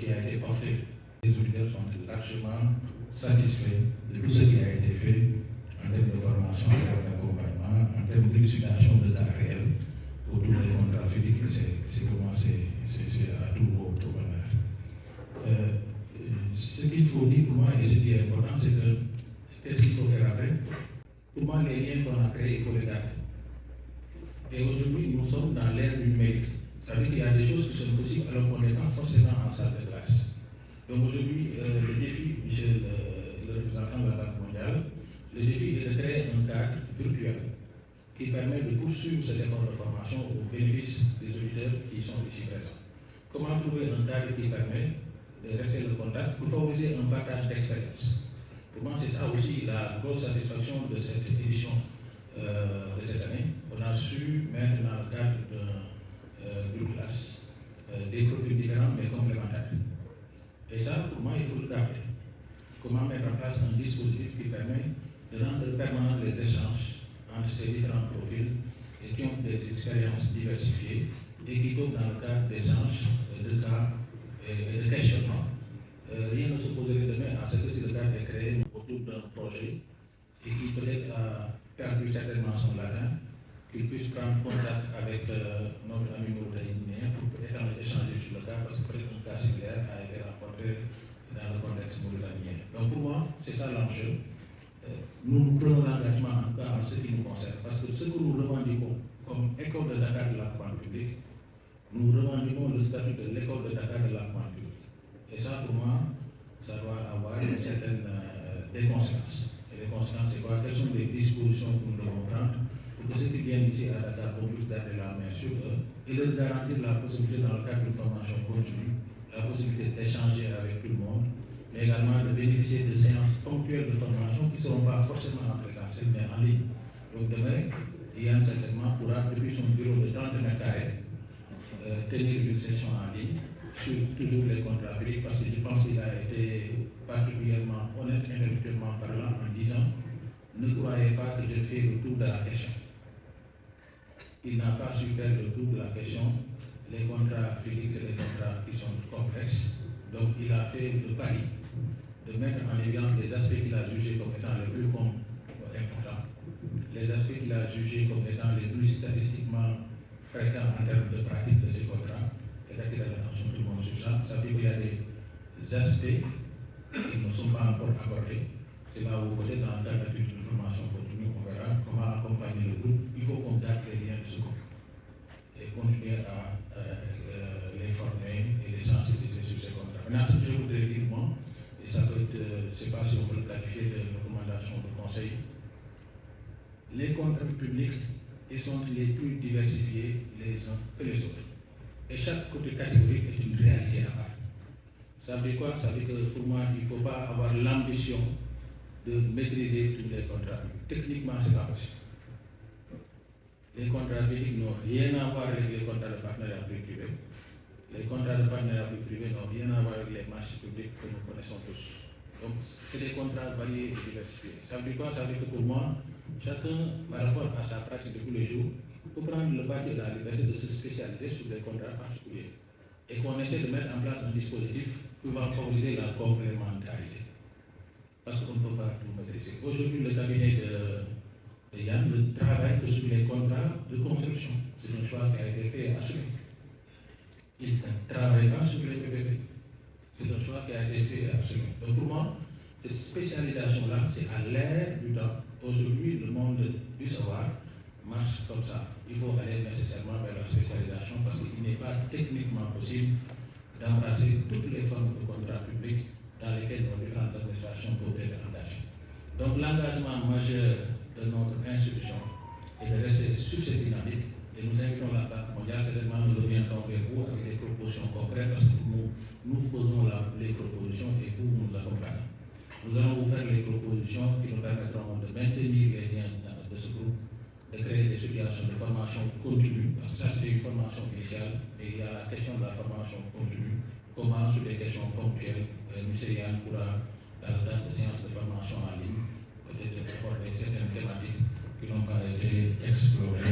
qui a été porté. Les auditeurs sont largement satisfaits de tout ce qui a été fait en termes de formation, en termes d'accompagnement, en termes d'élucidation de cas réels autour des contrats physiques. C'est comment c'est à tout votre honneur. Ce qu'il faut dire pour moi, et ce qui est important, c'est que qu'est-ce qu'il faut faire après? Pour moi, les liens qu'on a créés, il faut les garder. Et aujourd'hui, nous sommes dans l'ère du numérique. Ça veut dire qu'il y a des choses qui sont possibles alors qu'on n'est pas forcément en salle de classe. Donc aujourd'hui, le défi, monsieur le représentant de la Banque mondiale, le défi est de créer un cadre virtuel qui permet de poursuivre cet effort de formation au bénéfice des auditeurs qui sont ici présents. Comment trouver un cadre qui permet de rester le contact pour favoriser un partage d'expérience? Pour moi, c'est ça aussi la grosse satisfaction de cette édition de cette année. On a su mettre dans le cadre d'une classe des profils différents mais complémentaires. Et ça, pour moi, il faut le garder. Comment mettre en place un dispositif qui permet de rendre permanents les échanges entre ces différents profils et qui ont des expériences diversifiées et qui peuvent, dans le cadre d'échanges, de cas et de questionnements, rien ne s'opposerait demain à ce que si le cadre est créé autour d'un projet et qui peut-être a perdu certainement son latin, qu'il puisse prendre contact avec notre ami mauritanien pour échanger sur le cas, parce que peut-être un cas similaire a été rencontré dans le contexte mauritanien. Donc pour moi, c'est ça l'enjeu. Nous prenons l'engagement en tout cas en ce qui nous concerne, parce que ce que nous revendiquons comme école de Dakar de la commande publique, nous revendiquons le statut de l'école de Dakar de la commande publique. Et ça, pour moi, ça doit avoir une certaine des conséquences. Et les conséquences, c'est quoi? Quelles sont les dispositions que nous devons prendre pour que ceux qui viennent ici à Dakar puissent garder la main sur eux et leur garantir la possibilité, dans le cadre d'une formation continue, la possibilité d'échanger avec tout le monde, mais également de bénéficier de séances ponctuelles de formation qui ne seront pas forcément en présentiel, mais en ligne. Donc demain, Yann certainement pourra, depuis son bureau de 30 mètres carrés, tenir une session en ligne sur toujours les contrats publics, parce que je pense qu'il a été particulièrement honnête intellectuellement parlant en disant ne croyez pas que je fais le tour de la question. Il n'a pas su faire le tour de la question. Les contrats publics, c'est des contrats qui sont complexes. Donc il a fait le pari de mettre en évidence les aspects qu'il a jugés comme étant les plus importants, les aspects qu'il a jugés comme étant les plus statistiquement fréquents en termes de pratique de ces contrats, et d'attirer l'attention de tout le monde sur ça. Ça veut dire qu'il y a des aspects qui ne sont pas encore abordés. C'est là où peut-être dans le cadre de formation continue, on verra comment accompagner le groupe. Il faut qu'on garde les liens de ce groupe et continuer à les former et les sensibiliser sur ces contrats. Maintenant, ce que je voudrais dire, moi, et ça peut être, je ne sais pas si on peut le qualifier de recommandation de conseil, les contrats publics, ils sont les plus diversifiés les uns que les autres. Et chaque côté catégorique est une réalité à part. Ça veut dire quoi? Ça veut dire que pour moi, il ne faut pas avoir l'ambition de maîtriser tous les contrats publics. Techniquement, ce n'est pas possible. Les contrats publics n'ont rien à voir avec les contrats de partenariat public-privé. Les contrats de partenariat public-privé n'ont rien à voir avec les marchés publics que nous connaissons tous. Donc, c'est des contrats variés et diversifiés. Ça veut dire quoi? Ça veut dire que pour moi, chacun, par rapport à sa pratique de tous les jours, peut prendre le parti de la liberté de se spécialiser sur des contrats particuliers. Et qu'on essaie de mettre en place un dispositif pouvant favoriser la complémentarité. Parce qu'on ne peut pas tout maîtriser. Aujourd'hui, le cabinet de Yann ne travaille que sur les contrats de construction. C'est un choix qui a été fait et assumé. Il ne travaille pas sur les PPP. C'est un choix qui a été fait et assumé. Donc pour moi, cette spécialisation-là, c'est à l'ère du temps. Aujourd'hui, le monde du savoir marche comme ça. Il faut aller nécessairement vers la spécialisation parce qu'il n'est pas techniquement possible d'embrasser toutes les formes de contrats publics dans lesquelles nos différentes administrations peuvent être engagées. Donc l'engagement majeur de notre institution est de rester sur cette dynamique et nous invitons la Banque mondiale, certainement nous reviendrons vers vous avec des propositions concrètes parce que nous faisons les propositions et vous nous accompagnez. Nous allons vous faire les propositions qui nous permettront de maintenir les liens de ce groupe, de créer des situations de formation continue, parce que ça c'est une formation initiale, et il y a la question de la formation continue, comment sur des questions ponctuelles, M. Yann pourra, dans le cadre de séances de formation en ligne, peut-être aborder certaines thématiques qui n'ont pas été explorées